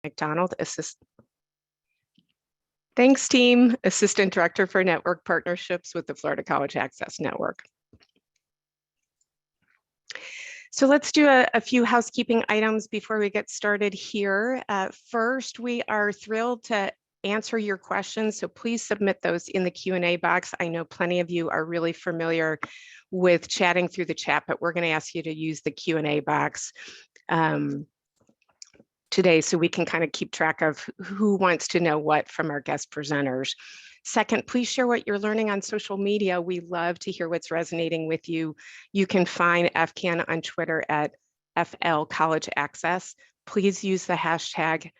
McDonald, Thanks, team. Assistant Director for Network Partnerships with the Florida College Access Network. So let's do a few housekeeping items before we get started here. First, we are thrilled to answer your questions, so please submit those in the Q&A box. I know plenty of you are really familiar with chatting through the chat, but we're going to ask you to use the Q&A box today so we can kind of keep track of who wants to know what from our guest presenters. Second, please share what you're learning on social media. We love to hear what's resonating with you. You can find FCAN on Twitter at FL College Access. Please use the hashtag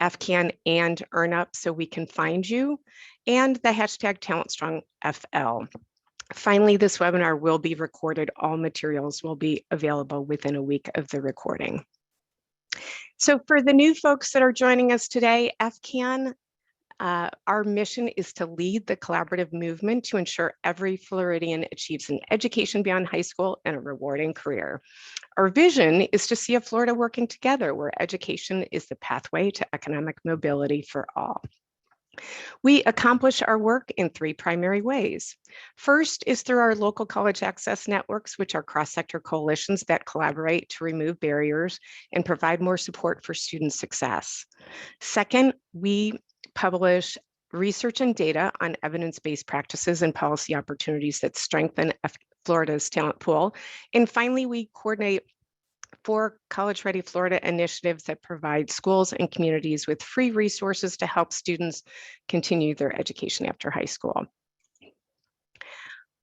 FCAN and EarnUp so we can find you, and the hashtag TalentStrongFL. Finally, this webinar will be recorded. All materials will be available within a week of the recording. So for the new folks that are joining us today, FCAN, our mission is to lead the collaborative movement to ensure every Floridian achieves an education beyond high school and a rewarding career. Our vision is to see a Florida working together where education is the pathway to economic mobility for all. We accomplish our work in three primary ways. First is through our local college access networks, which are cross-sector coalitions that collaborate to remove barriers and provide more support for student success. Second, we publish research and data on evidence-based practices and policy opportunities that strengthen Florida's talent pool. And finally, we coordinate 4 College Ready Florida initiatives that provide schools and communities with free resources to help students continue their education after high school.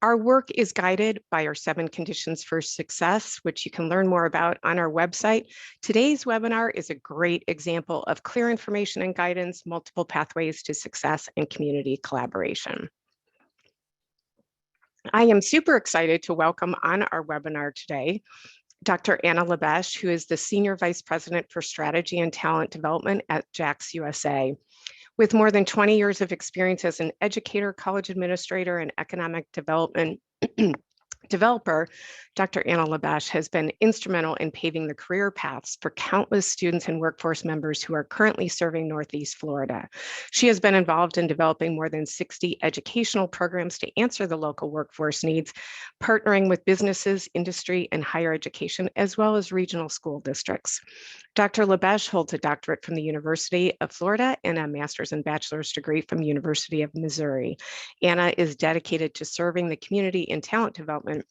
Our work is guided by our 7 conditions for success, which you can learn more about on our website. Today's webinar is a great example of clear information and guidance, multiple pathways to success, and community collaboration. I am super excited to welcome on our webinar today Dr. Anna Labesh, who is the Senior Vice President for Strategy and Talent Development at JAX USA. With more than 20 years of experience as an educator, college administrator, and economic development developer, Dr. Anna Labesh has been instrumental in paving the career paths for countless students and workforce members who are currently serving Northeast Florida. She has been involved in developing more than 60 educational programs to answer the local workforce needs, partnering with businesses, industry, and higher education, as well as regional school districts. Dr. Labesh holds a doctorate from the University of Florida and a master's and bachelor's degree from the University of Missouri. Anna is dedicated to serving the community in talent development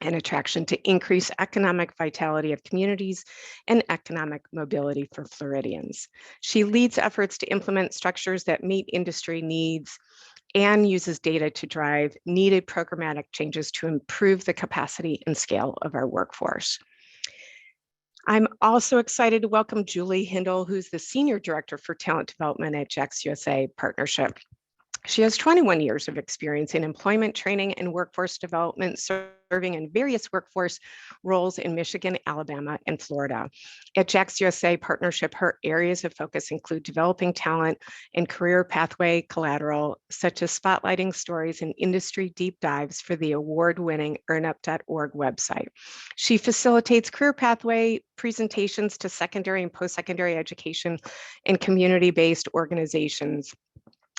and attraction to increase economic vitality of communities and economic mobility for Floridians. She leads efforts to implement structures that meet industry needs and uses data to drive needed programmatic changes to improve the capacity and scale of our workforce. I'm also excited to welcome Julie Hindle, who's the Senior Director for Talent Development at JAX USA Partnership. She has 21 years of experience in employment training and workforce development, serving in various workforce roles in Michigan, Alabama, and Florida. At JAX USA Partnership, her areas of focus include developing talent and career pathway collateral, such as spotlighting stories and industry deep dives for the award-winning EarnUp.org website. She facilitates career pathway presentations to secondary and post-secondary education and community-based organizations,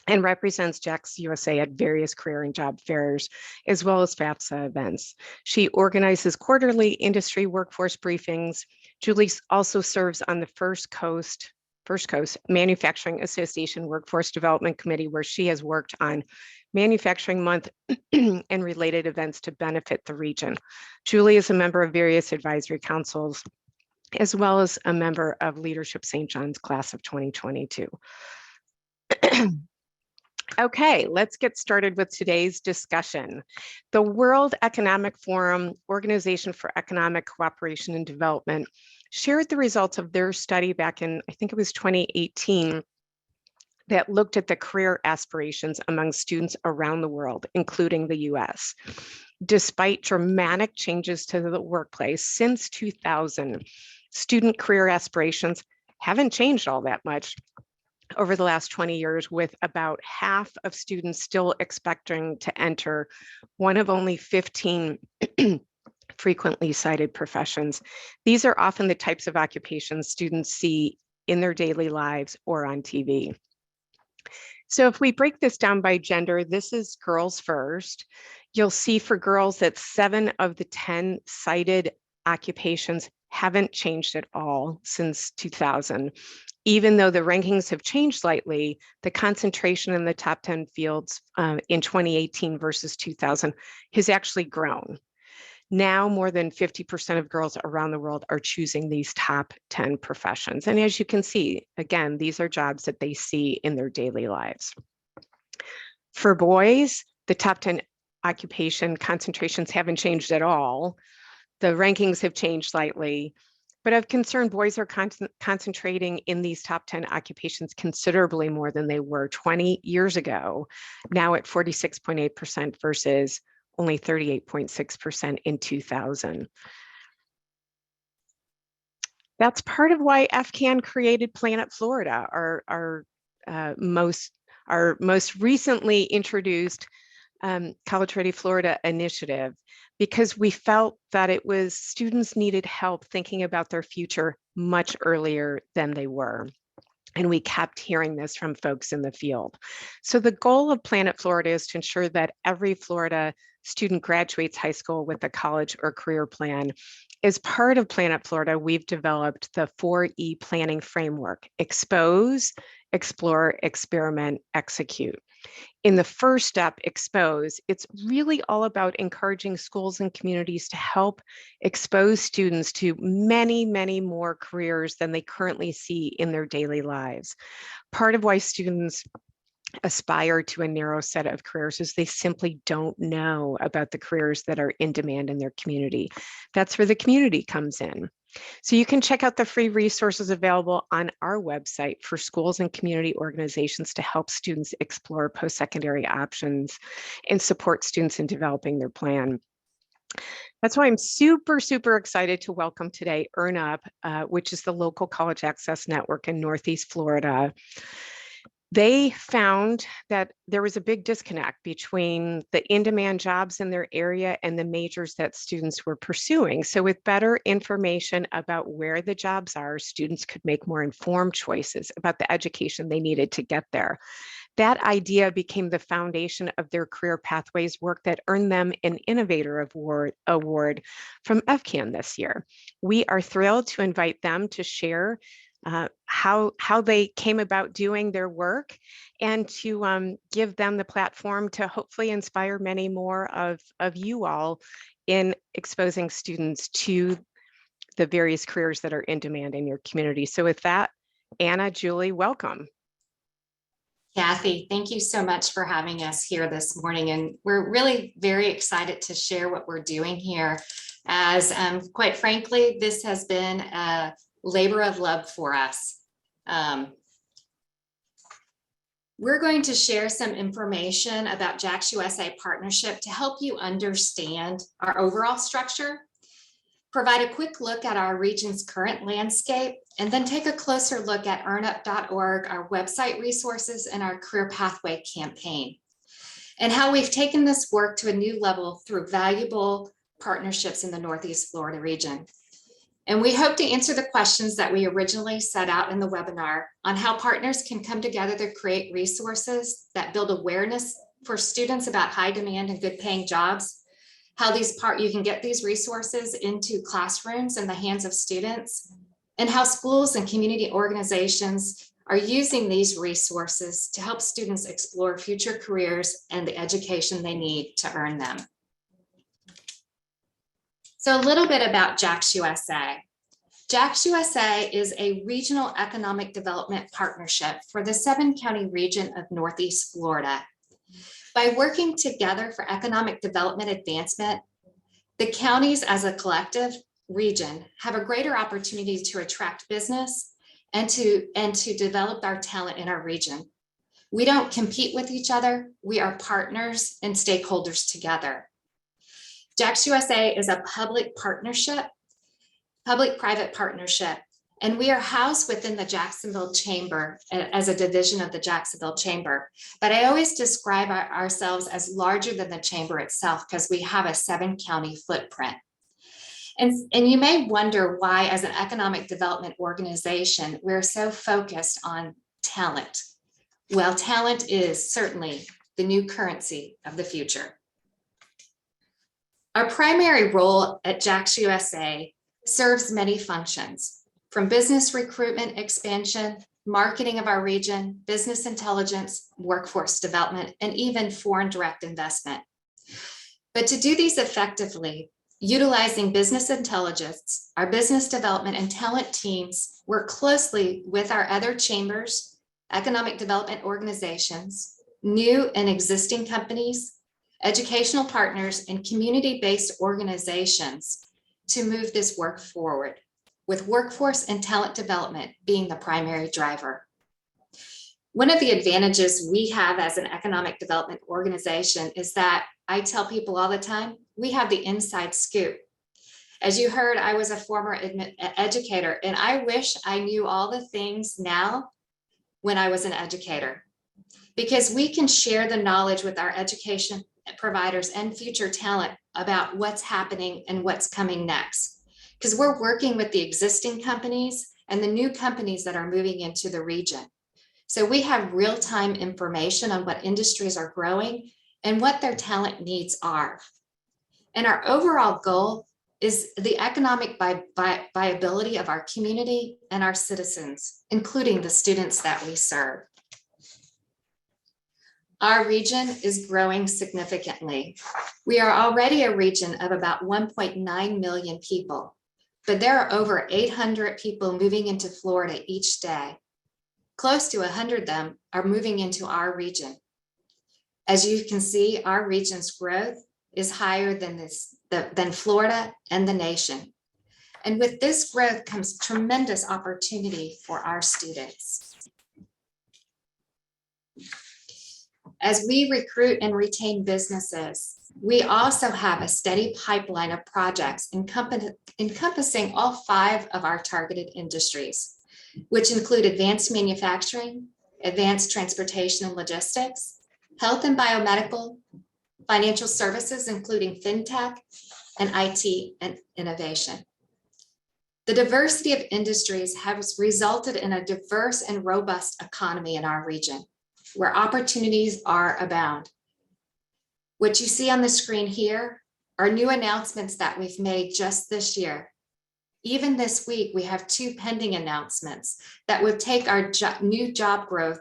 and represents JAX USA at various career and job fairs, as well as FAFSA events. She organizes quarterly industry workforce briefings. Julie also serves on the First Coast Manufacturing Association Workforce Development Committee, where she has worked on Manufacturing Month and related events to benefit the region. Julie is a member of various advisory councils, as well as a member of Leadership St. John's class of 2022. Okay, let's get started with today's discussion. The World Economic Forum, Organization for Economic Cooperation and Development, shared the results of their study back in, I think it was 2018, that looked at the career aspirations among students around the world, including the US. Despite dramatic changes to the workplace since 2000, student career aspirations haven't changed all that much over the last 20 years, with about half of students still expecting to enter one of only 15 frequently cited professions. These are often the types of occupations students see in their daily lives or on TV. So if we break this down by gender, this is girls first. You'll see for girls that 7 of the 10 cited occupations haven't changed at all since 2000. Even though the rankings have changed slightly, the concentration in the top 10 fields in 2018 versus 2000 has actually grown. Now more than 50% of girls around the world are choosing these top 10 professions. And as you can see, again, these are jobs that they see in their daily lives. For boys, the top 10 occupation concentrations haven't changed at all. The rankings have changed slightly, but of concern, boys are concentrating in these top 10 occupations considerably more than they were 20 years ago, now at 46.8% versus only 38.6% in 2000. That's part of why FCAN created Planet Florida, our most recently introduced College Ready Florida initiative, because we felt that it was students needed help thinking about their future much earlier than they were. And we kept hearing this from folks in the field. So the goal of Planet Florida is to ensure that every Florida student graduates high school with a college or career plan. As part of Planet Florida, we've developed the 4E planning framework: expose, explore, experiment, execute. In the first step, expose, it's really all about encouraging schools and communities to help expose students to many, many more careers than they currently see in their daily lives. Part of why students aspire to a narrow set of careers is they simply don't know about the careers that are in demand in their community. That's where the community comes in. So you can check out the free resources available on our website for schools and community organizations to help students explore post-secondary options and support students in developing their plan. That's why I'm super, super excited to welcome today EarnUp, which is the local college access network in Northeast Florida. They found that there was a big disconnect between the in-demand jobs in their area and the majors that students were pursuing. So with better information about where the jobs are, students could make more informed choices about the education they needed to get there. That idea became the foundation of their career pathways work that earned them an Innovator Award from FCAN this year. We are thrilled to invite them to share how they came about doing their work, and to give them the platform to hopefully inspire many more of you all in exposing students to the various careers that are in demand in your community. So with that, Anna, Julie, welcome. Kathy, thank you so much for having us here this morning. And we're really very excited to share what we're doing here, as quite frankly, this has been a labor of love for us. We're going to share some information about JAX USA partnership to help you understand our overall structure, provide a quick look at our region's current landscape, and then take a closer look at earnup.org, our website resources, and our Career Pathway campaign, and how we've taken this work to a new level through valuable partnerships in the Northeast Florida region. And we hope to answer the questions that we originally set out in the webinar on how partners can come together to create resources that build awareness for students about high demand and good paying jobs, how you can get these resources into classrooms in the hands of students, and how schools and community organizations are using these resources to help students explore future careers and the education they need to earn them. So a little bit about JAX USA. JAX USA is a regional economic development partnership for the 7-county region of Northeast Florida. By working together for economic development advancement, the counties as a collective region have a greater opportunity to attract business and to develop our talent in our region. We don't compete with each other. We are partners and stakeholders together. JAX USA is a public-private partnership, and we are housed within the Jacksonville Chamber as a division of the Jacksonville Chamber. But I always describe ourselves as larger than the chamber itself because we have a 7-county footprint. And you may wonder why, as an economic development organization, we're so focused on talent. Well, talent is certainly the new currency of the future. Our primary role at JAX USA serves many functions, from business recruitment expansion, marketing of our region, business intelligence, workforce development, and even foreign direct investment. But to do these effectively, utilizing business intelligence, our business development and talent teams work closely with our other chambers, economic development organizations, new and existing companies, educational partners, and community-based organizations to move this work forward, with workforce and talent development being the primary driver. One of the advantages we have as an economic development organization is that I tell people all the time, we have the inside scoop. As you heard, I was a former educator, and I wish I knew all the things now when I was an educator, because we can share the knowledge with our education providers and future talent about what's happening and what's coming next. Because we're working with the existing companies and the new companies that are moving into the region. So we have real-time information on what industries are growing and what their talent needs are. And our overall goal is the economic viability of our community and our citizens, including the students that we serve. Our region is growing significantly. We are already a region of about 1.9 million people, but there are over 800 people moving into Florida each day. Close to 100 of them are moving into our region. As you can see, our region's growth is higher than Florida and the nation. And with this growth comes tremendous opportunity for our students. As we recruit and retain businesses, we also have a steady pipeline of projects encompassing all 5 of our targeted industries, which include advanced manufacturing, advanced transportation and logistics, health and biomedical, financial services, including fintech, and IT and innovation. The diversity of industries has resulted in a diverse and robust economy in our region, where opportunities are abound. What you see on the screen here are new announcements that we've made just this year. Even this week, we have 2 pending announcements that would take our new job growth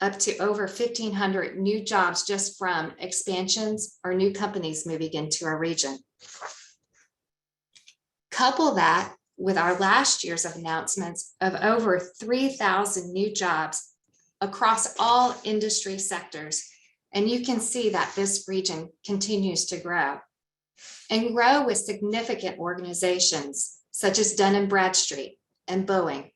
up to over 1,500 new jobs just from expansions or new companies moving into our region. Couple that with our last year's announcements of over 3,000 new jobs across all industry sectors, and you can see that this region continues to grow and grow with significant organizations such as Dun & Bradstreet and Boeing.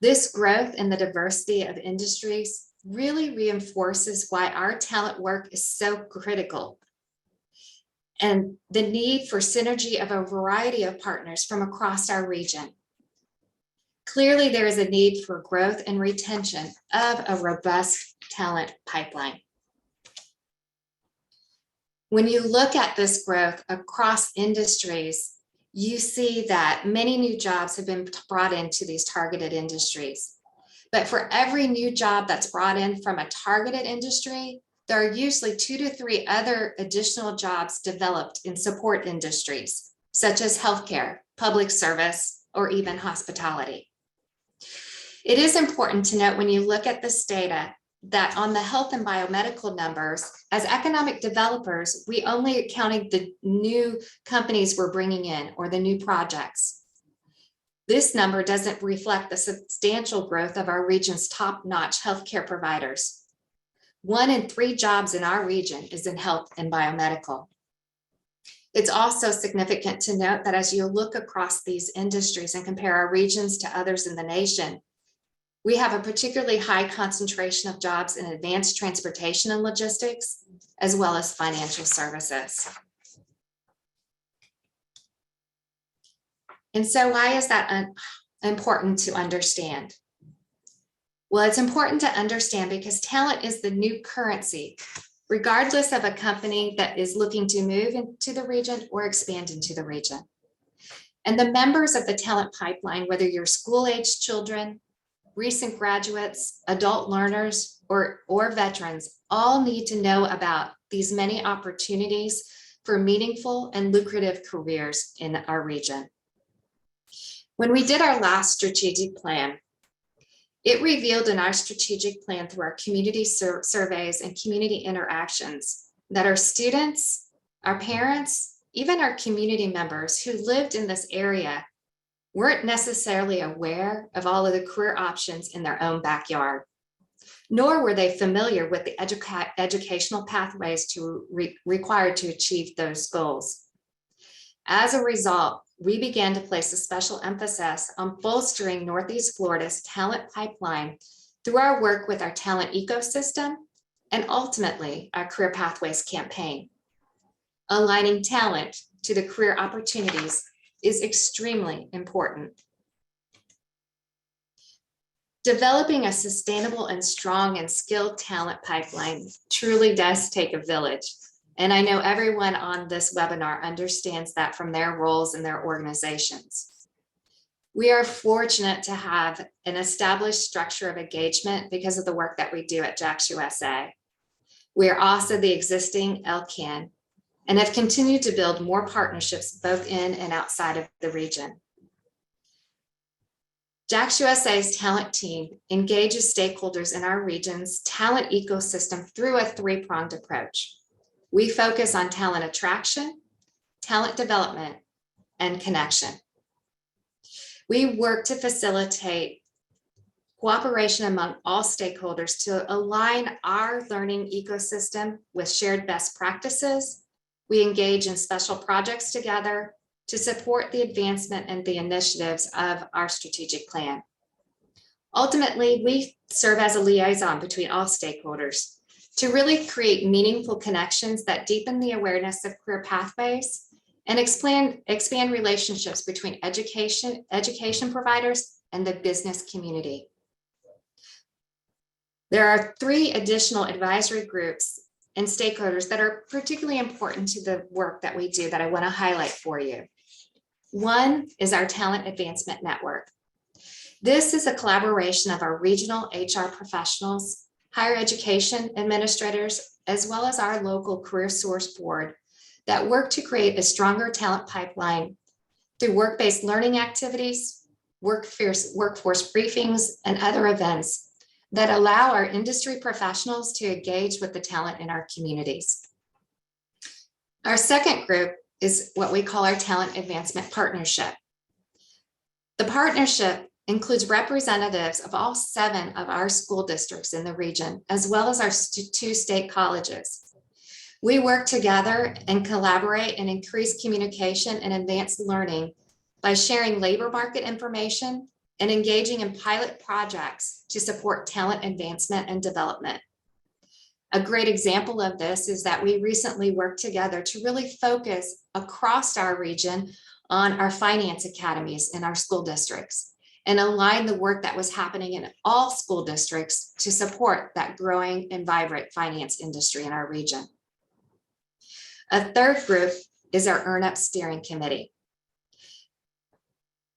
This growth and the diversity of industries really reinforces why our talent work is so critical, and the need for synergy of a variety of partners from across our region. Clearly, there is a need for growth and retention of a robust talent pipeline. When you look at this growth across industries, you see that many new jobs have been brought into these targeted industries. But for every new job that's brought in from a targeted industry, there are usually 2 to 3 other additional jobs developed in support industries, such as healthcare, public service, or even hospitality. It is important to note when you look at this data that on the health and biomedical numbers, as economic developers, we only counted the new companies we're bringing in or the new projects. This number doesn't reflect the substantial growth of our region's top-notch healthcare providers. 1 in 3 jobs in our region is in health and biomedical. It's also significant to note that as you look across these industries and compare our regions to others in the nation, we have a particularly high concentration of jobs in advanced transportation and logistics, as well as financial services. And so why is that important to understand? Well, it's important to understand because talent is the new currency regardless of a company that is looking to move into the region or expand into the region. And the members of the talent pipeline, whether you're school-aged children, recent graduates, adult learners, or veterans, all need to know about these many opportunities for meaningful and lucrative careers in our region. When we did our last strategic plan, it revealed in our strategic plan through our community surveys and community interactions that our students, our parents, even our community members who lived in this area weren't necessarily aware of all of the career options in their own backyard, nor were they familiar with the educational pathways required to achieve those goals. As a result, we began to place a special emphasis on bolstering Northeast Florida's talent pipeline through our work with our talent ecosystem and ultimately our Career Pathways campaign. Aligning talent to the career opportunities is extremely important. Developing a sustainable and strong and skilled talent pipeline truly does take a village. And I know everyone on this webinar understands that from their roles in their organizations. We are fortunate to have an established structure of engagement because of the work that we do at JAX USA. We are also the existing LCAN and have continued to build more partnerships both in and outside of the region. JAX USA's talent team engages stakeholders in our region's talent ecosystem through a three-pronged approach. We focus on talent attraction, talent development, and connection. We work to facilitate cooperation among all stakeholders to align our learning ecosystem with shared best practices. We engage in special projects together to support the advancement and the initiatives of our strategic plan. Ultimately, we serve as a liaison between all stakeholders to really create meaningful connections that deepen the awareness of career pathways and expand relationships between education providers and the business community. There are 3 additional advisory groups and stakeholders that are particularly important to the work that we do that I want to highlight for you. One is our Talent Advancement Network. This is a collaboration of our regional HR professionals, higher education administrators, as well as our local Career Source Board that work to create a stronger talent pipeline through work-based learning activities, workforce briefings, and other events that allow our industry professionals to engage with the talent in our communities. Our second group is what we call our Talent Advancement Partnership. The partnership includes representatives of all 7 of our school districts in the region, as well as our 2 state colleges. We work together and collaborate and increase communication and advance learning by sharing labor market information and engaging in pilot projects to support talent advancement and development. A great example of this is that we recently worked together to really focus across our region on our finance academies in our school districts and align the work that was happening in all school districts to support that growing and vibrant finance industry in our region. A third group is our EarnUp Steering Committee.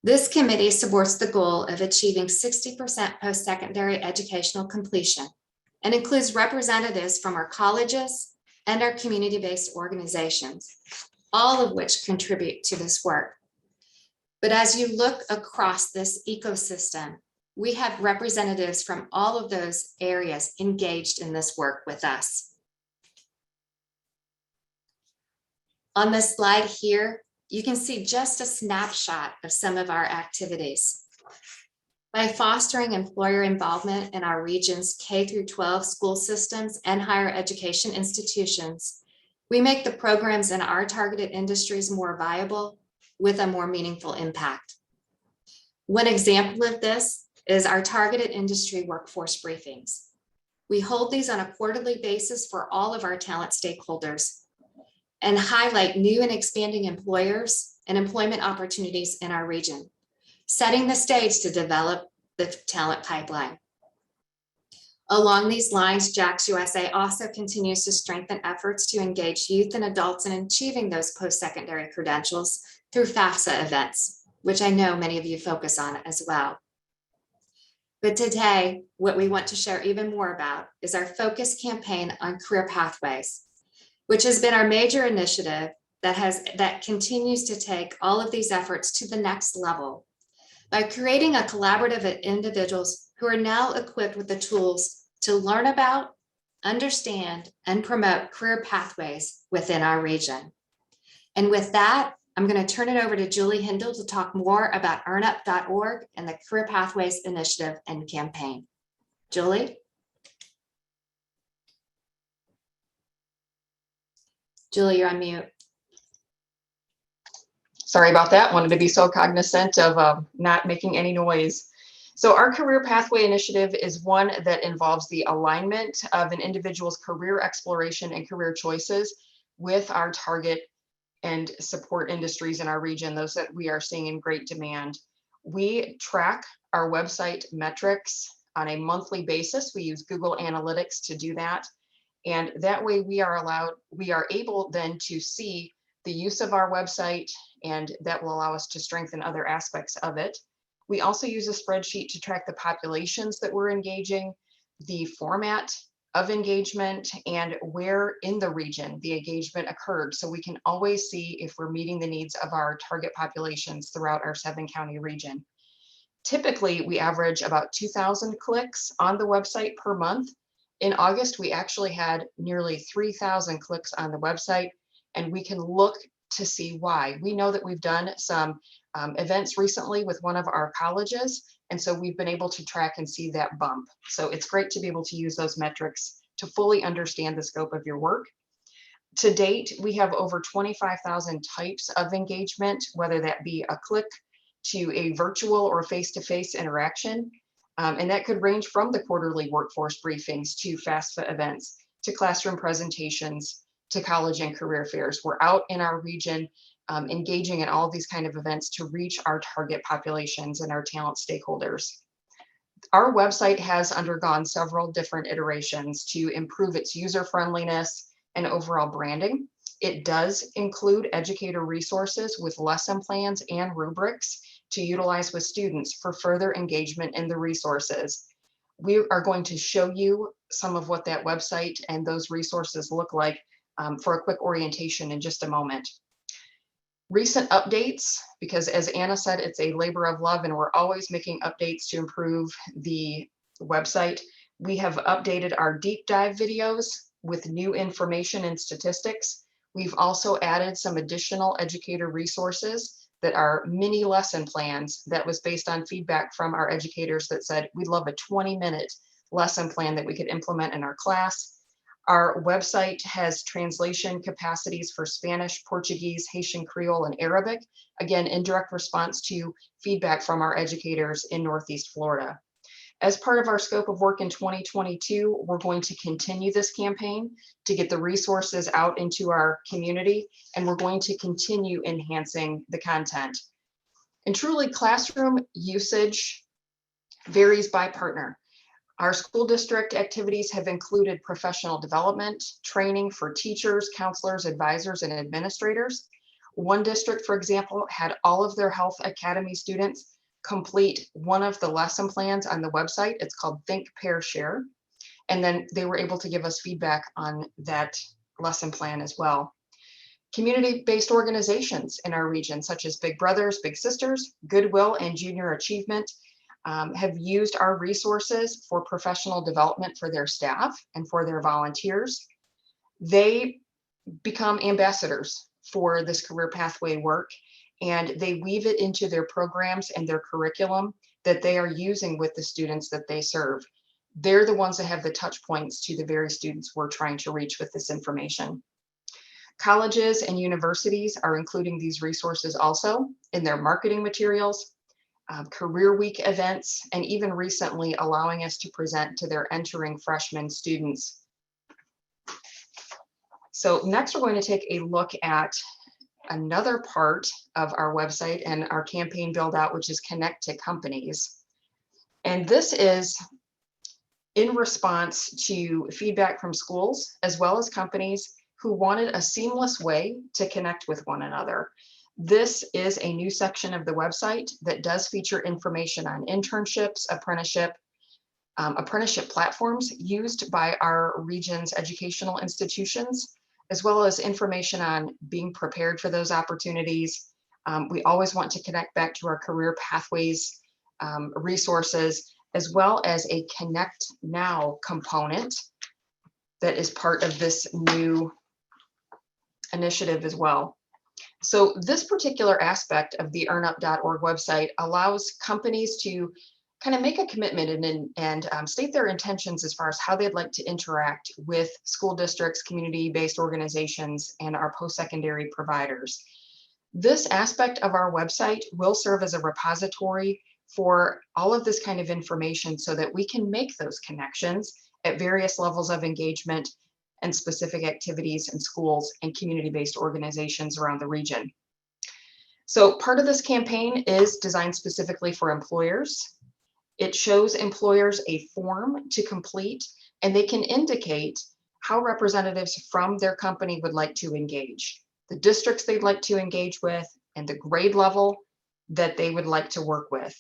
This committee supports the goal of achieving 60% post-secondary educational completion and includes representatives from our colleges and our community-based organizations, all of which contribute to this work. But as you look across this ecosystem, we have representatives from all of those areas engaged in this work with us. On this slide here, you can see just a snapshot of some of our activities. By fostering employer involvement in our region's K-12 school systems and higher education institutions, we make the programs in our targeted industries more viable with a more meaningful impact. One example of this is our targeted industry workforce briefings. We hold these on a quarterly basis for all of our talent stakeholders and highlight new and expanding employers and employment opportunities in our region, setting the stage to develop the talent pipeline. Along these lines, JAX USA also continues to strengthen efforts to engage youth and adults in achieving those post-secondary credentials through FAFSA events, which I know many of you focus on as well. But today, what we want to share even more about is our focus campaign on career pathways, which has been our major initiative that continues to take all of these efforts to the next level by creating a collaborative of individuals who are now equipped with the tools to learn about, understand, and promote career pathways within our region. And with that, I'm going to turn it over to Julie Hindle to talk more about earnup.org and the Career Pathways Initiative and campaign. Julie? Julie, you're on mute. Sorry about that. Wanted to be so cognizant of not making any noise. So our Career Pathway Initiative is one that involves the alignment of an individual's career exploration and career choices with our target and support industries in our region, those that we are seeing in great demand. We track our website metrics on a monthly basis. We use Google Analytics to do that. And that way we are able then to see the use of our website, and that will allow us to strengthen other aspects of it. We also use a spreadsheet to track the populations that we're engaging, the format of engagement, and where in the region the engagement occurred. So we can always see if we're meeting the needs of our target populations throughout our 7-county region. Typically, we average about 2,000 clicks on the website per month. In August, we actually had nearly 3,000 clicks on the website, and we can look to see why. We know that we've done some events recently with one of our colleges, and so we've been able to track and see that bump. So it's great to be able to use those metrics to fully understand the scope of your work. To date, we have over 25,000 types of engagement, whether that be a click to a virtual or face-to-face interaction. And that could range from the quarterly workforce briefings to FAFSA events, to classroom presentations, to college and career fairs. We're out in our region engaging in all these kind of events to reach our target populations and our talent stakeholders. Our website has undergone several different iterations to improve its user friendliness and overall branding. It does include educator resources with lesson plans and rubrics to utilize with students for further engagement in the resources. We are going to show you some of what that website and those resources look like for a quick orientation in just a moment. Recent updates, because as Anna said, it's a labor of love and we're always making updates to improve the website. We have updated our deep dive videos with new information and statistics. We've also added some additional educator resources that are mini lesson plans that was based on feedback from our educators that said, we'd love a 20-minute lesson plan that we could implement in our class. Our website has translation capacities for Spanish, Portuguese, Haitian Creole, and Arabic, again, in direct response to feedback from our educators in Northeast Florida. As part of our scope of work in 2022, we're going to continue this campaign to get the resources out into our community, and we're going to continue enhancing the content. And truly, classroom usage varies by partner. Our school district activities have included professional development, training for teachers, counselors, advisors, and administrators. One district, for example, had all of their Health Academy students complete one of the lesson plans on the website. It's called Think, Pair, Share. And then they were able to give us feedback on that lesson plan as well. Community-based organizations in our region, such as Big Brothers, Big Sisters, Goodwill, and Junior Achievement, have used our resources for professional development for their staff and for their volunteers. They become ambassadors for this career pathway work, and they weave it into their programs and their curriculum that they are using with the students that they serve. They're the ones that have the touch points to the very students we're trying to reach with this information. Colleges and universities are including these resources also in their marketing materials, career week events, and even recently allowing us to present to their entering freshman students. So next we're going to take a look at another part of our website and our campaign build out, which is connect to companies. And this is in response to feedback from schools as well as companies who wanted a seamless way to connect with one another. This is a new section of the website that does feature information on internships, apprenticeship platforms used by our region's educational institutions, as well as information on being prepared for those opportunities. We always want to connect back to our career pathways resources, as well as a Connect Now component that is part of this new initiative as well. So this particular aspect of the earnup.org website allows companies to kind of make a commitment and state their intentions as far as how they'd like to interact with school districts, community-based organizations, and our post-secondary providers. This aspect of our website will serve as a repository for all of this kind of information so that we can make those connections at various levels of engagement and specific activities in schools and community-based organizations around the region. So part of this campaign is designed specifically for employers. It shows employers a form to complete, and they can indicate how representatives from their company would like to engage, the districts they'd like to engage with, and the grade level that they would like to work with.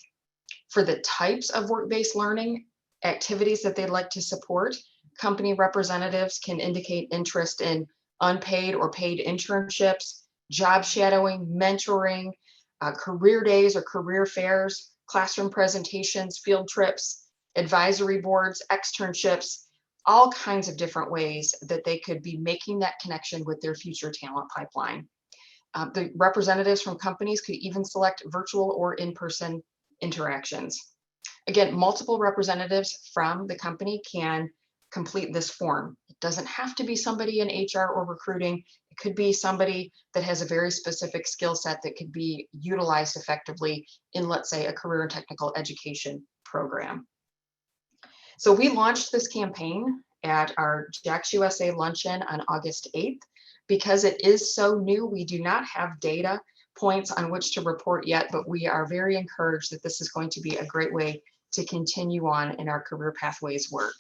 For the types of work-based learning activities that they'd like to support, company representatives can indicate interest in unpaid or paid internships, job shadowing, mentoring, career days or career fairs, classroom presentations, field trips, advisory boards, externships, all kinds of different ways that they could be making that connection with their future talent pipeline. The representatives from companies could even select virtual or in-person interactions. Again, multiple representatives from the company can complete this form. It doesn't have to be somebody in HR or recruiting. It could be somebody that has a very specific skill set that could be utilized effectively in, let's say, a career and technical education program. So we launched this campaign at our JAX USA luncheon on August 8th. Because it is so new, we do not have data points on which to report yet, but we are very encouraged that this is going to be a great way to continue on in our career pathways work.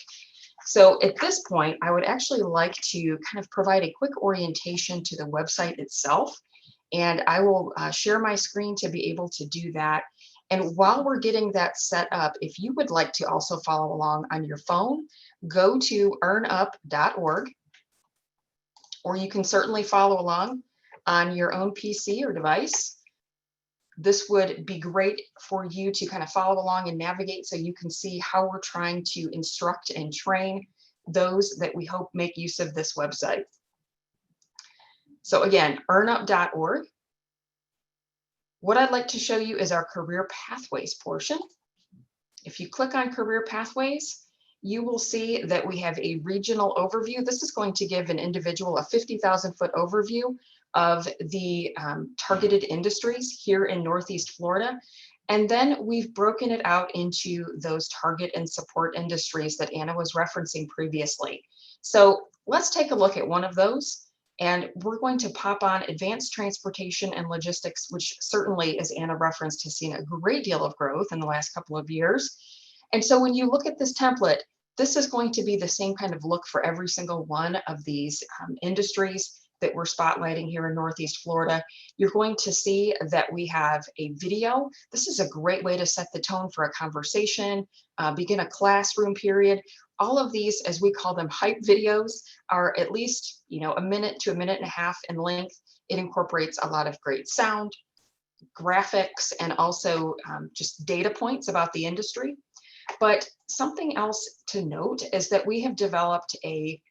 So at this point, I would actually like to kind of provide a quick orientation to the website itself, and I will share my screen to be able to do that. And while we're getting that set up, if you would like to also follow along on your phone, go to earnup.org, or you can certainly follow along on your own PC or device. This would be great for you to kind of follow along and navigate so you can see how we're trying to instruct and train those that we hope make use of this website. So again, earnup.org. What I'd like to show you is our career pathways portion. If you click on career pathways, you will see that we have a regional overview. This is going to give an individual a 50,000-foot overview of the targeted industries here in Northeast Florida. And then we've broken it out into those target and support industries that Anna was referencing previously. So let's take a look at one of those. And we're going to pop on advanced transportation and logistics, which certainly, as Anna referenced, has seen a great deal of growth in the last couple of years. And so when you look at this template, this is going to be the same kind of look for every single one of these industries that we're spotlighting here in Northeast Florida. You're going to see that we have a video. This is a great way to set the tone for a conversation, begin a classroom period. All of these, as we call them, hype videos, are at least, a minute to a minute and a half in length. It incorporates a lot of great sound, graphics, and also just data points about the industry. But something else to note is that we have developed a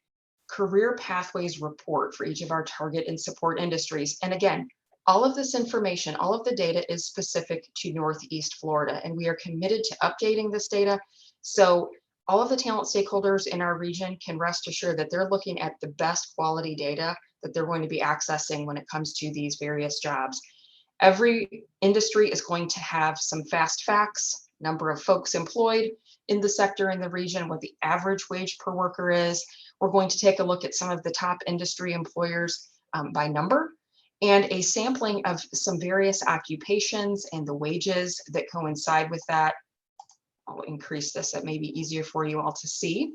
career pathways report for each of our target and support industries. And again, all of this information, all of the data is specific to Northeast Florida, and we are committed to updating this data. So all of the talent stakeholders in our region can rest assured that they're looking at the best quality data that they're going to be accessing when it comes to these various jobs. Every industry is going to have some fast facts, number of folks employed in the sector in the region, what the average wage per worker is. We're going to take a look at some of the top industry employers by number, and a sampling of some various occupations and the wages that coincide with that. I'll increase this, that may be easier for you all to see.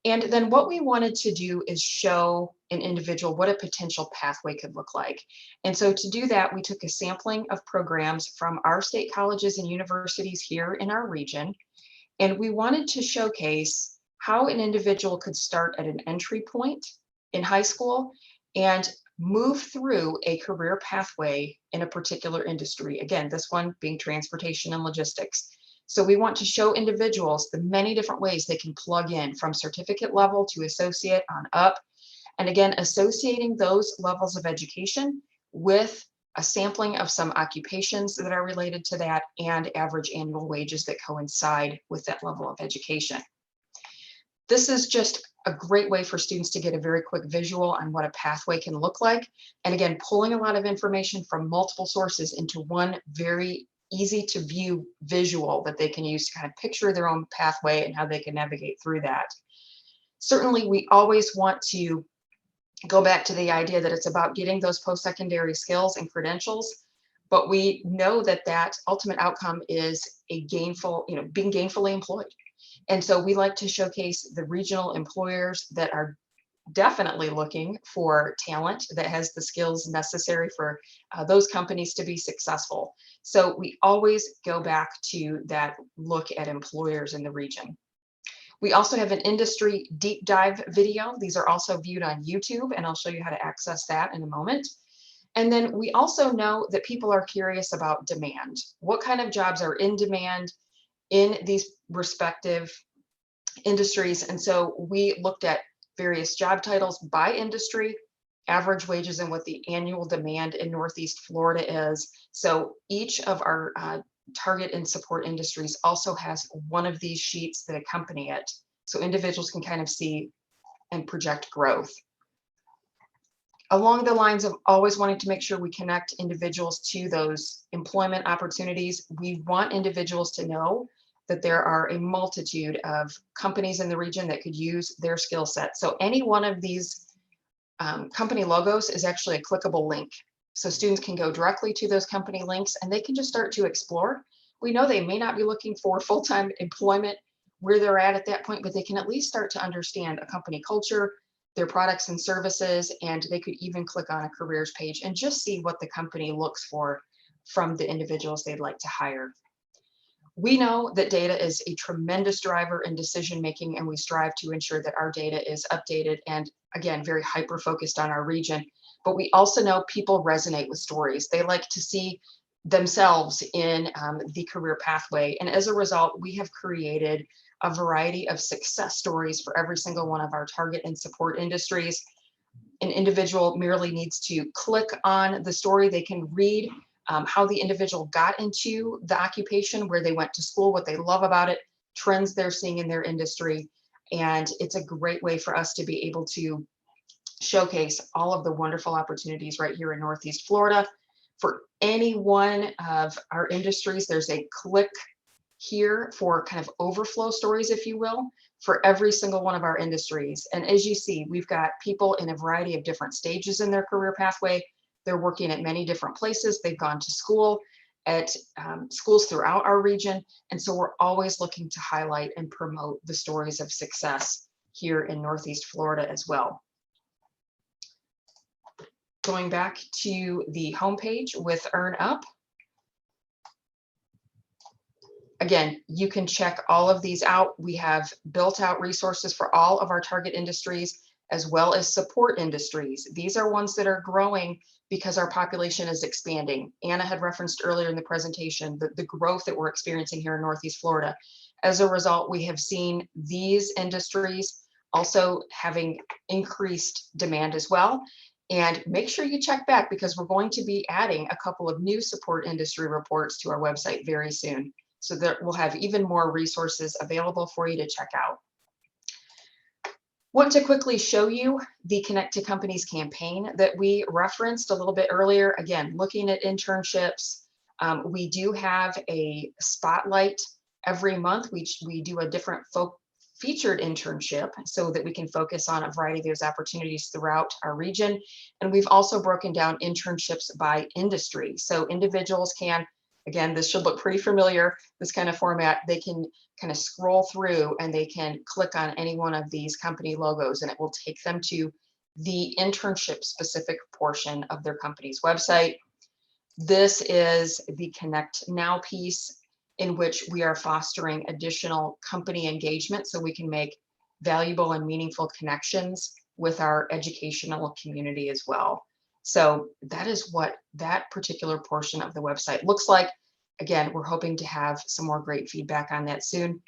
And then what we wanted to do is show an individual what a potential pathway could look like. And so to do that, we took a sampling of programs from our state colleges and universities here in our region. And we wanted to showcase how an individual could start at an entry point in high school and move through a career pathway in a particular industry. Again, this one being transportation and logistics. So we want to show individuals the many different ways they can plug in from certificate level to associate on up. And again, associating those levels of education with a sampling of some occupations that are related to that and average annual wages that coincide with that level of education. This is just a great way for students to get a very quick visual on what a pathway can look like. And again, pulling a lot of information from multiple sources into one very easy to view visual that they can use to kind of picture their own pathway and how they can navigate through that. Certainly, we always want to go back to the idea that it's about getting those post-secondary skills and credentials, but we know that that ultimate outcome is a gainful, being gainfully employed. And so we like to showcase the regional employers that are definitely looking for talent that has the skills necessary for those companies to be successful. So we always go back to that look at employers in the region. We also have an industry deep dive video. These are also viewed on YouTube, and I'll show you how to access that in a moment. And then we also know that people are curious about demand. What kind of jobs are in demand in these respective industries? And so we looked at various job titles by industry, average wages, and what the annual demand in Northeast Florida is. So each of our target and support industries also has one of these sheets that accompany it. So individuals can kind of see and project growth. Along the lines of always wanting to make sure we connect individuals to those employment opportunities, we want individuals to know that there are a multitude of companies in the region that could use their skill set. So any one of these company logos is actually a clickable link. So students can go directly to those company links and they can just start to explore. We know they may not be looking for full-time employment where they're at that point, but they can at least start to understand a company culture, their products and services, and they could even click on a careers page and just see what the company looks for from the individuals they'd like to hire. We know that data is a tremendous driver in decision making, and we strive to ensure that our data is updated and, again, very hyper focused on our region. But we also know people resonate with stories. They like to see themselves in the career pathway. And as a result, we have created a variety of success stories for every single one of our target and support industries. An individual merely needs to click on the story. They can read how the individual got into the occupation, where they went to school, what they love about it, trends they're seeing in their industry. And it's a great way for us to be able to showcase all of the wonderful opportunities right here in Northeast Florida. For any one of our industries, there's a click here for kind of overflow stories, if you will, for every single one of our industries. And as you see, we've got people in a variety of different stages in their career pathway. They're working at many different places. They've gone to school at schools throughout our region. And so we're always looking to highlight and promote the stories of success here in Northeast Florida as well. Going back to the homepage with Earn Up. Again, you can check all of these out. We have built out resources for all of our target industries as well as support industries. These are ones that are growing because our population is expanding. Anna had referenced earlier in the presentation the growth that we're experiencing here in Northeast Florida. As a result, we have seen these industries also having increased demand as well. And make sure you check back, because we're going to be adding a couple of new support industry reports to our website very soon. So that we'll have even more resources available for you to check out. Want to quickly show you the Connect to Companies campaign that we referenced a little bit earlier. Again, looking at internships. We do have a spotlight every month. We do a different featured internship so that we can focus on a variety of those opportunities throughout our region. And we've also broken down internships by industry. So individuals can Again, this should look pretty familiar, this kind of format. They can kind of scroll through and they can click on any one of these company logos and it will take them to the internship specific portion of their company's website. This is the Connect Now piece in which we are fostering additional company engagement so we can make valuable and meaningful connections with our educational community as well. So that is what that particular portion of the website looks like. Again, we're hoping to have some more great feedback on that soon.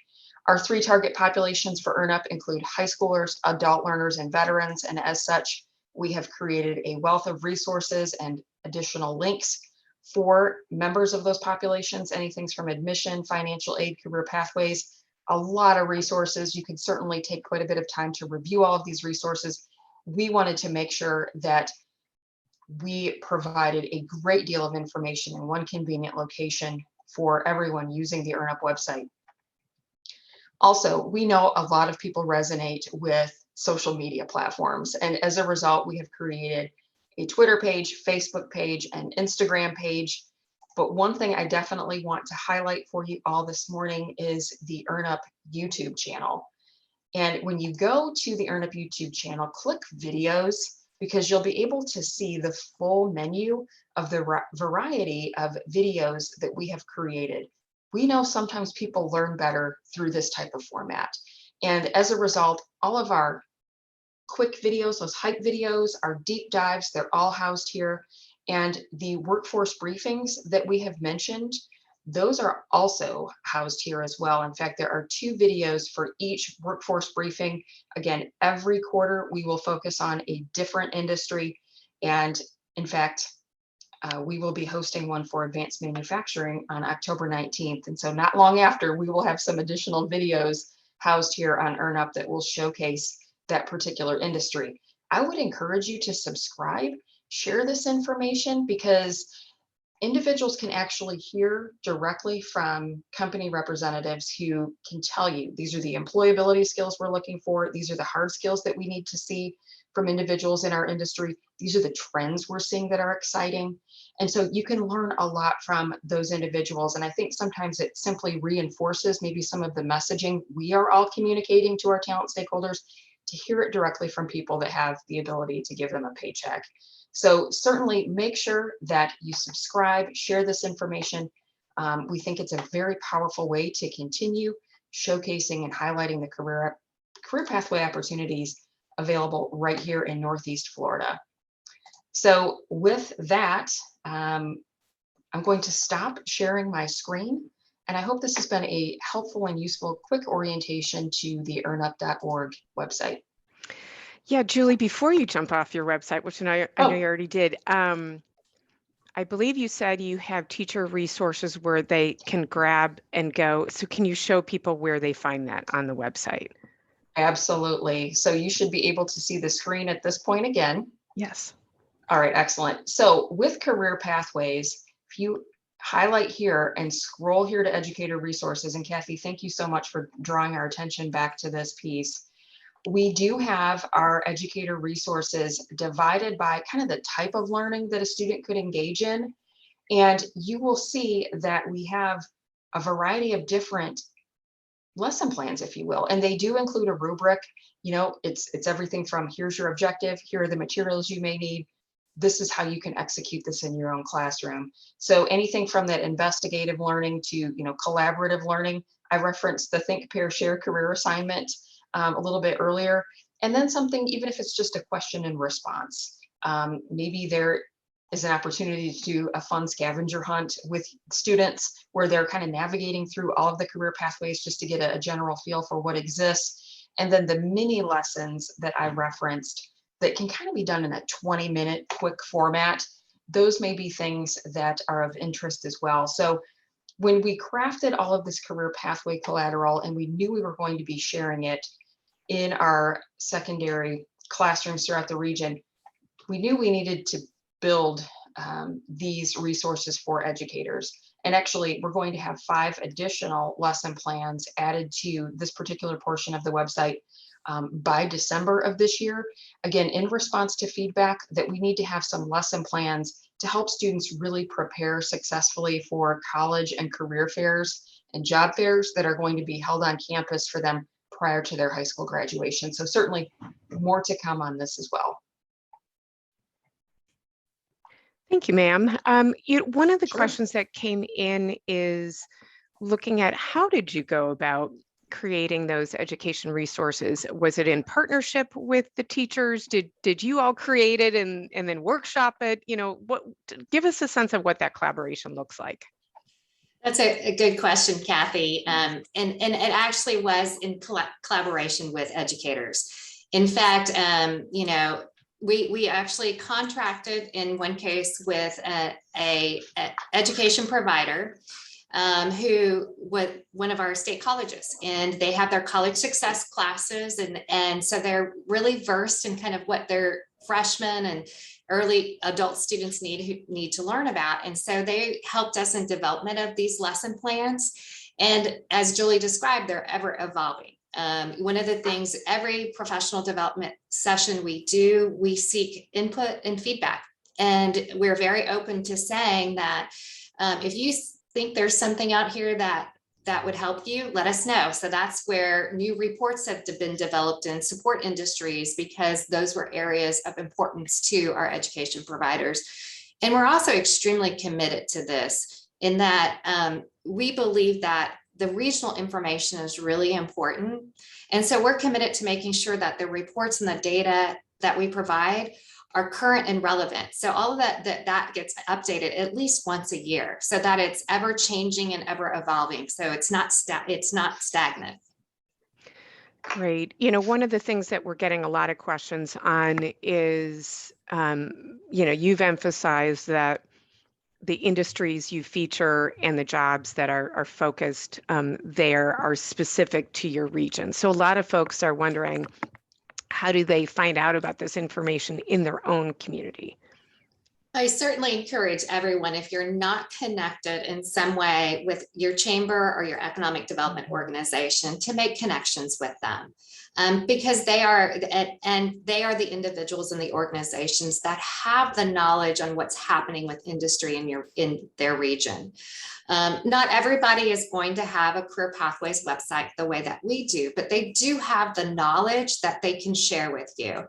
Our 3 target populations for EarnUp include high schoolers, adult learners, and veterans. And as such, we have created a wealth of resources and additional links for members of those populations, anything from admission, financial aid, career pathways, a lot of resources. You can certainly take quite a bit of time to review all of these resources. We wanted to make sure that we provided a great deal of information in one convenient location for everyone using the EarnUp website. Also, we know a lot of people resonate with social media platforms, and as a result, we have created a Twitter page, Facebook page, and Instagram page. But one thing I definitely want to highlight for you all this morning is the EarnUp YouTube channel. And when you go to the EarnUp YouTube channel, click videos, because you'll be able to see the full menu of the variety of videos that we have created. We know sometimes people learn better through this type of format. And as a result, all of our quick videos, those hype videos, our deep dives, they're all housed here. And the workforce briefings that we have mentioned, those are also housed here as well. In fact, there are 2 videos for each workforce briefing. Again, every quarter we will focus on a different industry. And in fact, we will be hosting one for advanced manufacturing on October 19th. And so not long after, we will have some additional videos housed here on EarnUp that will showcase that particular industry. I would encourage you to subscribe, share this information, because individuals can actually hear directly from company representatives who can tell you, these are the employability skills we're looking for. These are the hard skills that we need to see from individuals in our industry. These are the trends we're seeing that are exciting. And so you can learn a lot from those individuals. And I think sometimes it simply reinforces maybe some of the messaging we are all communicating to our talent stakeholders, to hear it directly from people that have the ability to give them a paycheck. So certainly make sure that you subscribe, share this information. We think it's a very powerful way to continue showcasing and highlighting the career pathway opportunities available right here in Northeast Florida. So with that, I'm going to stop sharing my screen, and I hope this has been a helpful and useful quick orientation to the earnup.org website. Yeah, Julie, before you jump off your website, which I know you already did, I believe you said you have teacher resources where they can grab and go. So can you show people where they find that on the website? Absolutely. So you should be able to see the screen at this point again. Yes. All right, excellent. So with career pathways, if you highlight here and scroll here to educator resources, and Kathy, thank you so much for drawing our attention back to this piece. We do have our educator resources divided by kind of the type of learning that a student could engage in. And you will see that we have a variety of different lesson plans, if you will, and they do include a rubric. You know, it's everything from here's your objective, here are the materials you may need, this is how you can execute this in your own classroom. So anything from that investigative learning to, you know, collaborative learning. I referenced the Think, Pair, Share career assignment a little bit earlier, and then something, even if it's just a question and response. Maybe there is an opportunity to do a fun scavenger hunt with students where they're kind of navigating through all of the career pathways just to get a general feel for what exists. And then the mini lessons that I referenced that can kind of be done in a 20-minute quick format, those may be things that are of interest as well. So when we crafted all of this career pathway collateral and we knew we were going to be sharing it in our secondary classrooms throughout the region, we knew we needed to build these resources for educators. And actually, we're going to have 5 additional lesson plans added to this particular portion of the website by December of this year. Again, in response to feedback that we need to have some lesson plans to help students really prepare successfully for college and career fairs and job fairs that are going to be held on campus for them prior to their high school graduation. So certainly more to come on this as well. Thank you, ma'am. One of the Sure. questions that came in is looking at how did you go about creating those education resources? Was it in partnership with the teachers? Did you all create it and then workshop it? Give us a sense of what that collaboration looks like. That's a good question, Kathy. And it actually was in collaboration with educators. In fact, we actually contracted in one case with a education provider who was one of our state colleges, and they have their college success classes. And so they're really versed in kind of what their freshmen and early adult students need to learn about. And so they helped us in development of these lesson plans. And as Julie described, they're ever evolving. One of the things, every professional development session we do, we seek input and feedback. And we're very open to saying that if you think there's something out here that would help you, let us know. So that's where new reports have been developed in support industries, because those were areas of importance to our education providers. And we're also extremely committed to this in that we believe that the regional information is really important. And so we're committed to making sure that the reports and the data that we provide are current and relevant. So all of that gets updated at least once a year, so that it's ever changing and ever evolving. So it's not stagnant. Great. One of the things that we're getting a lot of questions on is, you've emphasized that the industries you feature and the jobs that are focused there are specific to your region. So a lot of folks are wondering, how do they find out about this information in their own community? I certainly encourage everyone, if you're not connected in some way with your chamber or your economic development organization, to make connections with them. Because they are the individuals in the organizations that have the knowledge on what's happening with industry in their region. Not everybody is going to have a Career Pathways website the way that we do, but they do have the knowledge that they can share with you.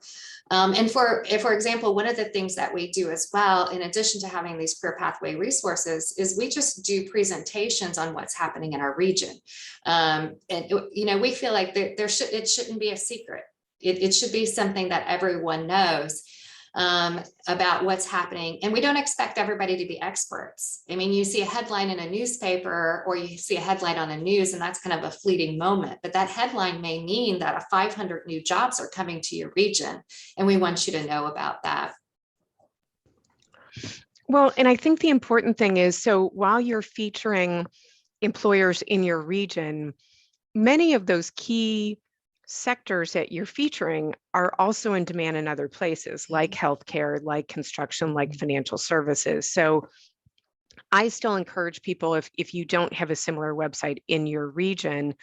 And for example, one of the things that we do as well, in addition to having these Career Pathway resources, is we just do presentations on what's happening in our region. And we feel like it shouldn't be a secret. It should be something that everyone knows about what's happening. And we don't expect everybody to be experts. I mean, you see a headline in a newspaper or you see a headline on the news, and that's kind of a fleeting moment, but that headline may mean that 500 new jobs are coming to your region. And we want you to know about that. Well, and I think the important thing is, so while you're featuring employers in your region, many of those key sectors that you're featuring are also in demand in other places, like healthcare, like construction, like financial services. So I still encourage people, if you don't have a similar website in your region,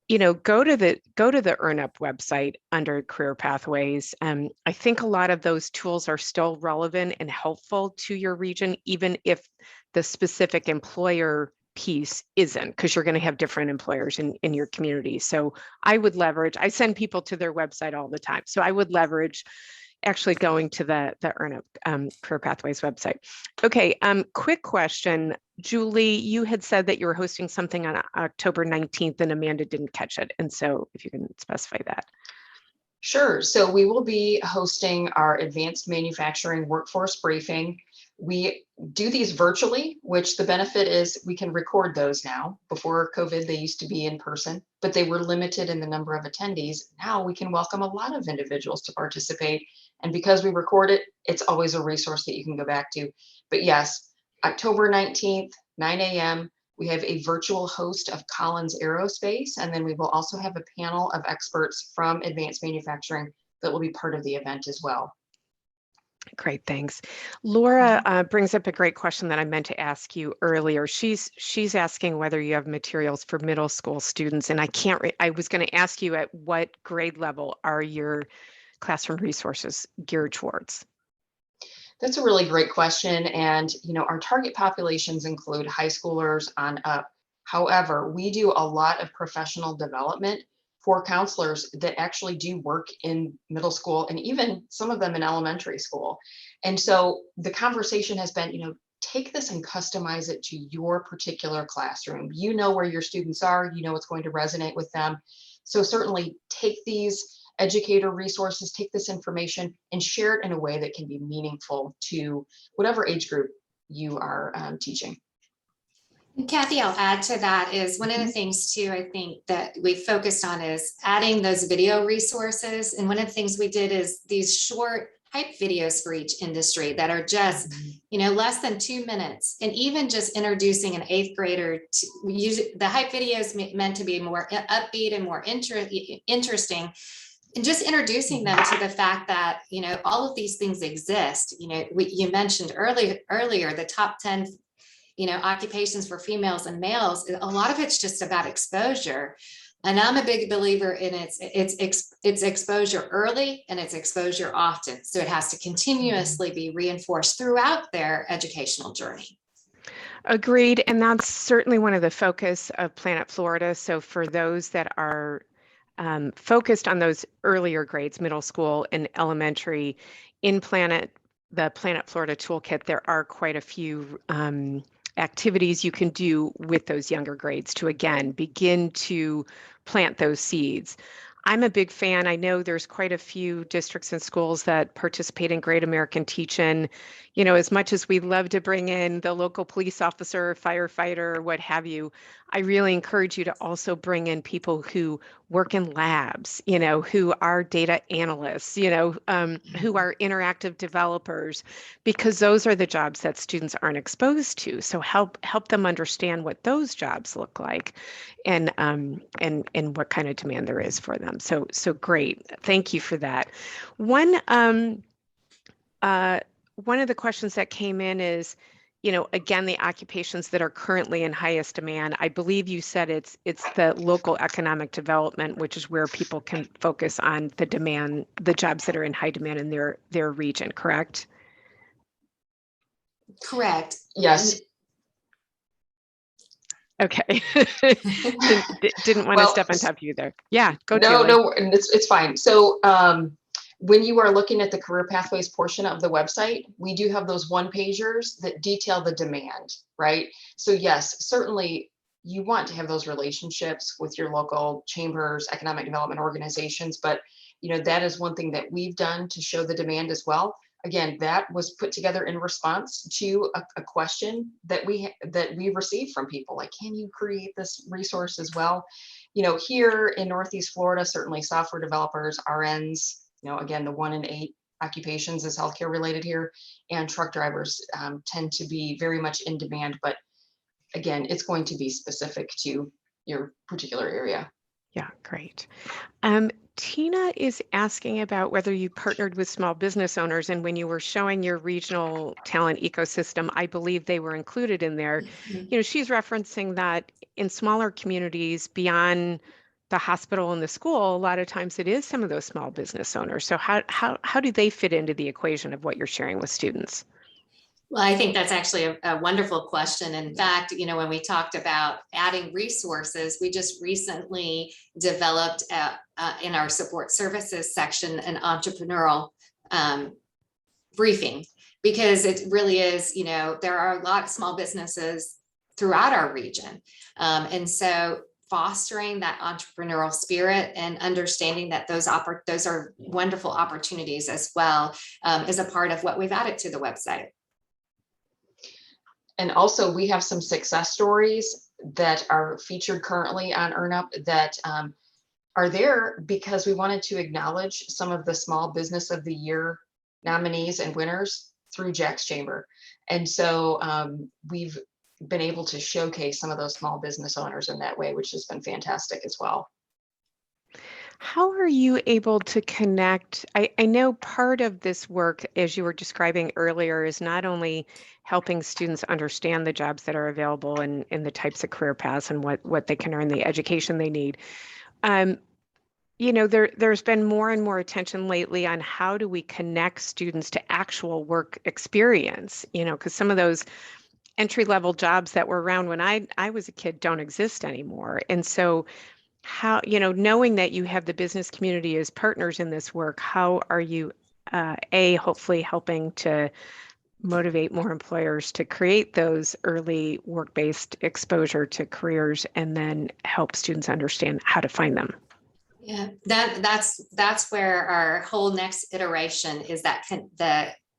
go to the EarnUp website under Career Pathways. I think a lot of those tools are still relevant and helpful to your region, even if the specific employer piece isn't, because you're going to have different employers in your community. So I send people to their website all the time. So I would leverage actually going to the EarnUp Career Pathways website. Okay, quick question. Julie, you had said that you were hosting something on October 19th and Amanda didn't catch it. And so if you can specify that. Sure. So we will be hosting our advanced manufacturing workforce briefing. We do these virtually, which the benefit is we can record those now. Before COVID, they used to be in person, but they were limited in the number of attendees. Now we can welcome a lot of individuals to participate. And because we record it, it's always a resource that you can go back to. But yes, October 19th, 9 a.m., we have a virtual host of Collins Aerospace, and then we will also have a panel of experts from advanced manufacturing that will be part of the event as well. Great, thanks. Laura brings up a great question that I meant to ask you earlier. She's asking whether you have materials for middle school students, and I was going to ask you at what grade level are your classroom resources geared towards? That's a really great question. And, our target populations include high schoolers on up. However, we do a lot of professional development for counselors that actually do work in middle school and even some of them in elementary school. And so the conversation has been, take this and customize it to your particular classroom. You know where your students are, you know what's going to resonate with them. So certainly take these educator resources, take this information and share it in a way that can be meaningful to whatever age group you are teaching. And Kathy, I'll add to that is one of the things too, I think that we focused on is adding those video resources. And one of the things we did is these short hype videos for each industry that are just, less than 2 minutes. And even just introducing an 8th grader to use the hype videos meant to be more upbeat and more interesting. And just introducing them to the fact that, all of these things exist. You mentioned earlier, the top 10, occupations for females and males. A lot of it's just about exposure. And I'm a big believer in it's exposure early and it's exposure often. So it has to continuously be reinforced throughout their educational journey. Agreed. And that's certainly one of the focus of Planet Florida. So for those that are focused on those earlier grades, middle school and elementary, in the Planet Florida Toolkit, there are quite a few activities you can do with those younger grades to, again, begin to plant those seeds. I'm a big fan. I know there's quite a few districts and schools that participate in Great American Teach-In. As much as we love to bring in the local police officer, firefighter, what have you, I really encourage you to also bring in people who work in labs, who are data analysts, who are interactive developers, because those are the jobs that students aren't exposed to. So help them understand what those jobs look like and what kind of demand there is for them. So great. Thank you for that. One of the questions that came in is, again, the occupations that are currently in highest demand. I believe you said it's the local economic development, which is where people can focus on the jobs that are in high demand in their region, correct? Correct. Yes. Okay. Didn't want to step on top of you there. Yeah, go. No, it's fine. So when you are looking at the career pathways portion of the website, we do have those one-pagers that detail the demand, right? So yes, certainly you want to have those relationships with your local chambers, economic development organizations, but that is one thing that we've done to show the demand as well. Again, that was put together in response to a question that we received from people, like, can you create this resource as well? Here in Northeast Florida, certainly software developers, RNs, again, the 1 in 8 occupations is healthcare related here, and truck drivers tend to be very much in demand. But again, it's going to be specific to your particular area. Yeah, great. Tina is asking about whether you partnered with small business owners, and when you were showing your regional talent ecosystem, I believe they were included in there. She's referencing that in smaller communities beyond the hospital and the school, a lot of times it is some of those small business owners. So how do they fit into the equation of what you're sharing with students? Well, I think that's actually a wonderful question. In fact, when we talked about adding resources, we just recently developed in our support services section an entrepreneurial briefing, because it really is, there are a lot of small businesses throughout our region. And so fostering that entrepreneurial spirit and understanding that those are wonderful opportunities as well is a part of what we've added to the website. And also we have some success stories that are featured currently on EarnUp that are there because we wanted to acknowledge some of the Small Business of the Year nominees and winners through Jack's Chamber. And so we've been able to showcase some of those small business owners in that way, which has been fantastic as well. How are you able to connect? I know part of this work, as you were describing earlier, is not only helping students understand the jobs that are available and the types of career paths and what they can earn, the education they need. there's been more and more attention lately on how do we connect students to actual work experience, because some of those entry-level jobs that were around when I was a kid don't exist anymore. And so how, knowing that you have the business community as partners in this work, how are you, hopefully helping to motivate more employers to create those early work-based exposure to careers and then help students understand how to find them? Yeah, that's where our whole next iteration is, that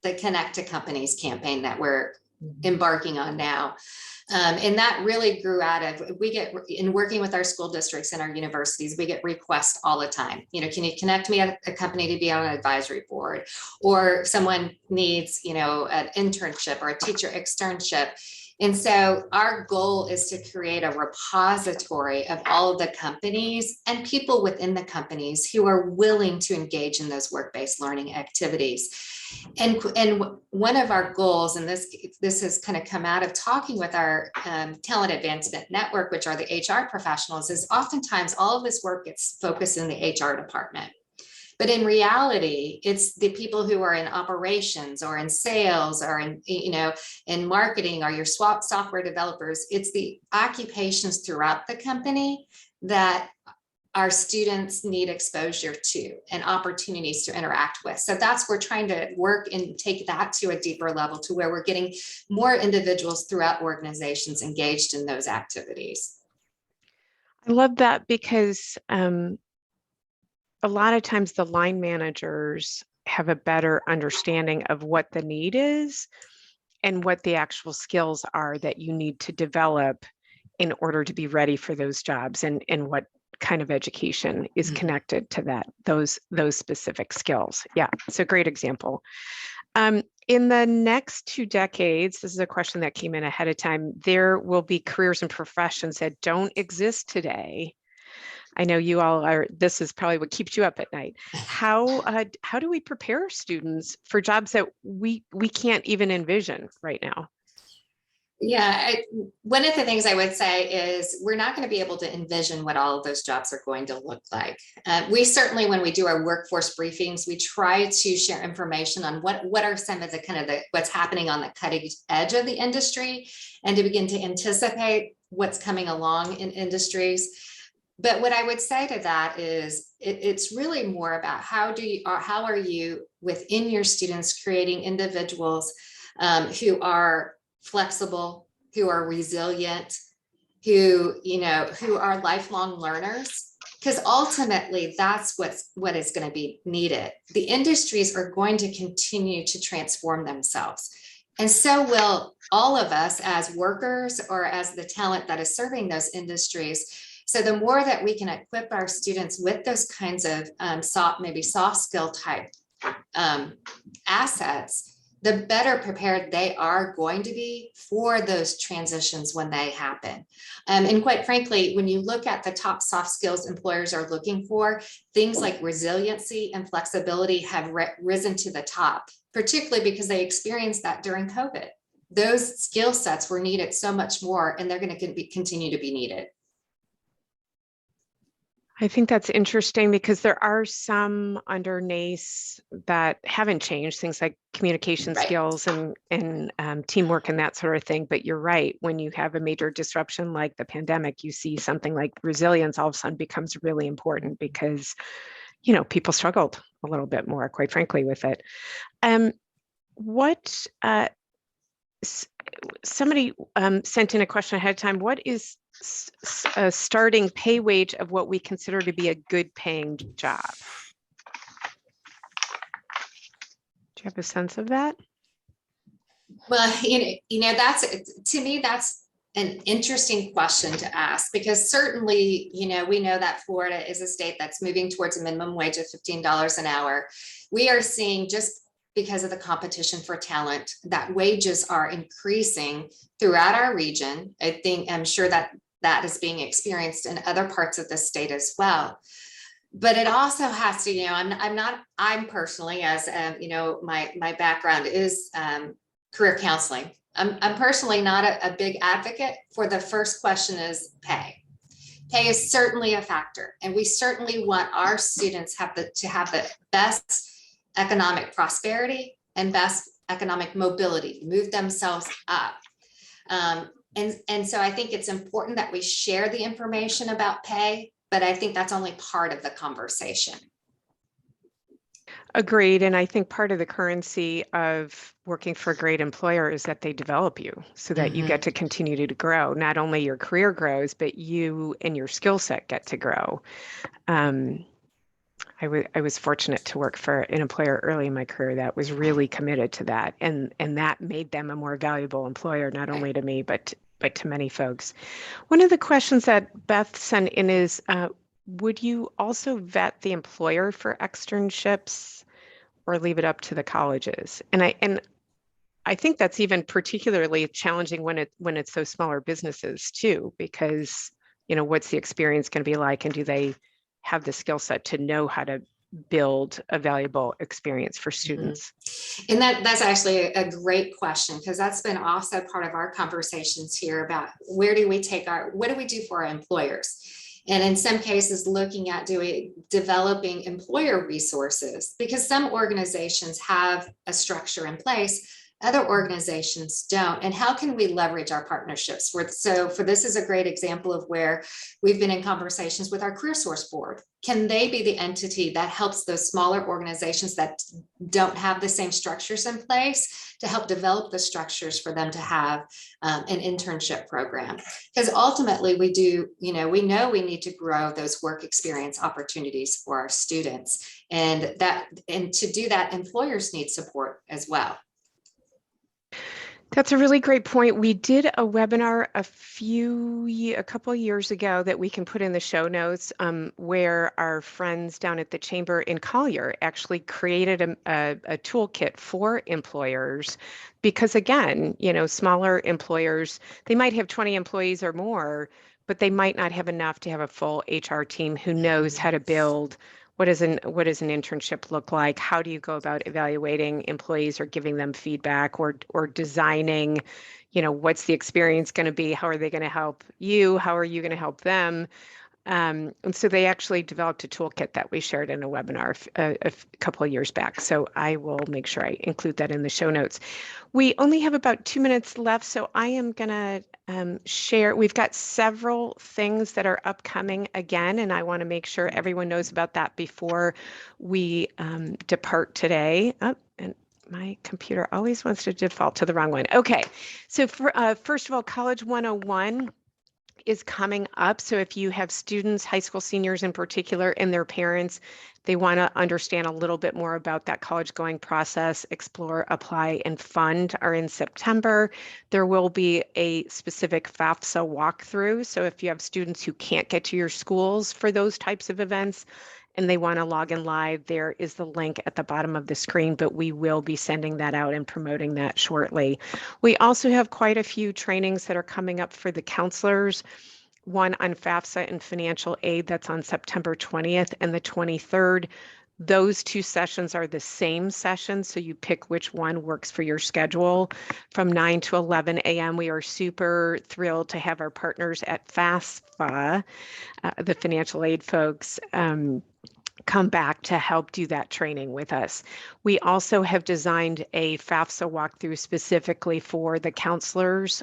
the Connect to Companies campaign that we're embarking on now. And that really grew out of, we get, in working with our school districts and our universities, we get requests all the time. Can you connect me at a company to be on an advisory board? Or someone needs, an internship or a teacher externship. And so our goal is to create a repository of all of the companies and people within the companies who are willing to engage in those work-based learning activities. And one of our goals, and this has kind of come out of talking with our Talent Advancement Network, which are the HR professionals, is oftentimes all of this work gets focused in the HR department. But in reality, it's the people who are in operations or in sales or in marketing, or your software developers. It's the occupations throughout the company that our students need exposure to and opportunities to interact with. So that's, we're trying to work and take that to a deeper level, to where we're getting more individuals throughout organizations engaged in those activities. I love that, because a lot of times the line managers have a better understanding of what the need is and what the actual skills are that you need to develop in order to be ready for those jobs, and what kind of education is connected to those specific skills. Yeah, it's a great example. In the next 2 decades, this is a question that came in ahead of time, there will be careers and professions that don't exist today. I know you all are, this is probably what keeps you up at night. How do we prepare students for jobs that we can't even envision right now? Yeah, one of the things I would say is we're not going to be able to envision what all of those jobs are going to look like. We certainly, when we do our workforce briefings, we try to share information on what are some of the what's happening on the cutting edge of the industry, and to begin to anticipate what's coming along in industries. But what I would say to that is it's really more about how are you within your students creating individuals who are flexible, who are resilient, who are lifelong learners, because ultimately that's what is going to be needed. The industries are going to continue to transform themselves, and so will all of us as workers or as the talent that is serving those industries. So the more that we can equip our students with those kinds of soft skill type assets, the better prepared they are going to be for those transitions when they happen. And quite frankly, when you look at the top soft skills employers are looking for, things like resiliency and flexibility have risen to the top, particularly because they experienced that during COVID. Those skill sets were needed so much more, and they're going to continue to be needed. I think that's interesting, because there are some under NACE that haven't changed, things like communication skills and teamwork and that sort of thing. But you're right, when you have a major disruption like the pandemic, you see something like resilience all of a sudden becomes really important, because people struggled a little bit more, quite frankly, with it. Somebody sent in a question ahead of time. What is a starting pay wage of what we consider to be a good paying job? Do you have a sense of that? Well, that's, to me, that's an interesting question to ask, because certainly, we know that Florida is a state that's moving towards a minimum wage of $15 an hour. We are seeing, just because of the competition for talent, that wages are increasing throughout our region. I'm sure that is being experienced in other parts of the state as well. But it also has to, I'm personally, as my background is career counseling. I'm personally not a big advocate for the first question is pay, Pay is certainly a factor, and we certainly want our students to have the best economic prosperity and best economic mobility, move themselves up. And so I think it's important that we share the information about pay, but I think that's only part of the conversation. Agreed. And I think part of the currency of working for a great employer is that they develop you so that you get to continue to grow. Not only your career grows, but you and your skill set get to grow. I was fortunate to work for an employer early in my career that was really committed to that. And that made them a more valuable employer, not only to me, but to many folks. One of the questions that Beth sent in is, would you also vet the employer for externships or leave it up to the colleges? And I think that's even particularly challenging when it's those smaller businesses too, because, you know, what's the experience going to be like, and do they have the skill set to know how to build a valuable experience for students? And that's actually a great question, because that's been also part of our conversations here about what do we do for our employers? And in some cases, looking at developing employer resources, because some organizations have a structure in place, other organizations don't. And how can we leverage our partnerships? So this is a great example of where we've been in conversations with our Career Source Board. Can they be the entity that helps those smaller organizations that don't have the same structures in place to help develop the structures for them to have an internship program? Because ultimately we know we need to grow those work experience opportunities for our students. And to do that, employers need support as well. That's a really great point. We did a webinar a couple of years ago that we can put in the show notes, where our friends down at the Chamber in Collier actually created a toolkit for employers, because again, you know, smaller employers, they might have 20 employees or more, but they might not have enough to have a full HR team who knows how to build. What does an internship look like? How do you go about evaluating employees or giving them feedback, or designing, you know, what's the experience going to be? How are they going to help you? How are you going to help them? And so they actually developed a toolkit that we shared in a webinar a couple of years back. So I will make sure I include that in the show notes. We only have about 2 minutes left, so I am going to share. We've got several things that are upcoming again, and I want to make sure everyone knows about that before we depart today. Oh, and my computer always wants to default to the wrong one. Okay, so first of all, College 101 is coming up. So if you have students, high school seniors in particular, and their parents, they want to understand a little bit more about that college going process, Explore, Apply, and Fund are in September. There will be a specific FAFSA walkthrough. So if you have students who can't get to your schools for those types of events, and they want to log in live, there is the link at the bottom of the screen, but we will be sending that out and promoting that shortly. We also have quite a few trainings that are coming up for the counselors. One on FAFSA and financial aid, that's on September 20th and the 23rd. Those two sessions are the same session, so you pick which one works for your schedule. From 9 to 11 a.m., we are super thrilled to have our partners at FAFSA, the financial aid folks, come back to help do that training with us. We also have designed a FAFSA walkthrough specifically for the counselors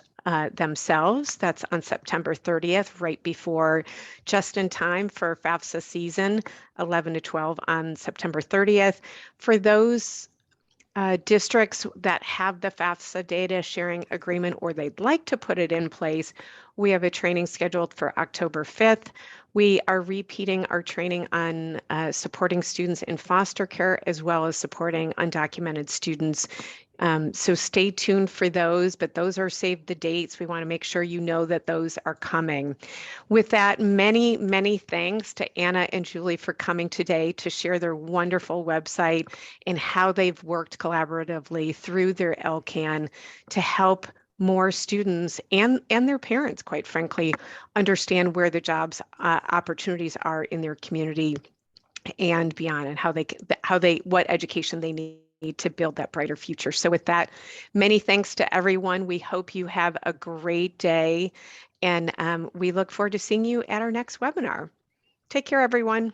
themselves. That's on September 30th, right before, just in time for FAFSA season, 11 to 12 on September 30th. For those districts that have the FAFSA data sharing agreement, or they'd like to put it in place, we have a training scheduled for October 5th. We are repeating our training on supporting students in foster care, as well as supporting undocumented students. So stay tuned for those, but those are save the dates. We want to make sure you know that those are coming. With that, many, many thanks to Anna and Julie for coming today to share their wonderful website and how they've worked collaboratively through their LCAN to help more students and their parents, quite frankly, understand where the jobs opportunities are in their community and beyond, and what education they need to build that brighter future. So with that, many thanks to everyone. We hope you have a great day, and we look forward to seeing you at our next webinar. Take care, everyone.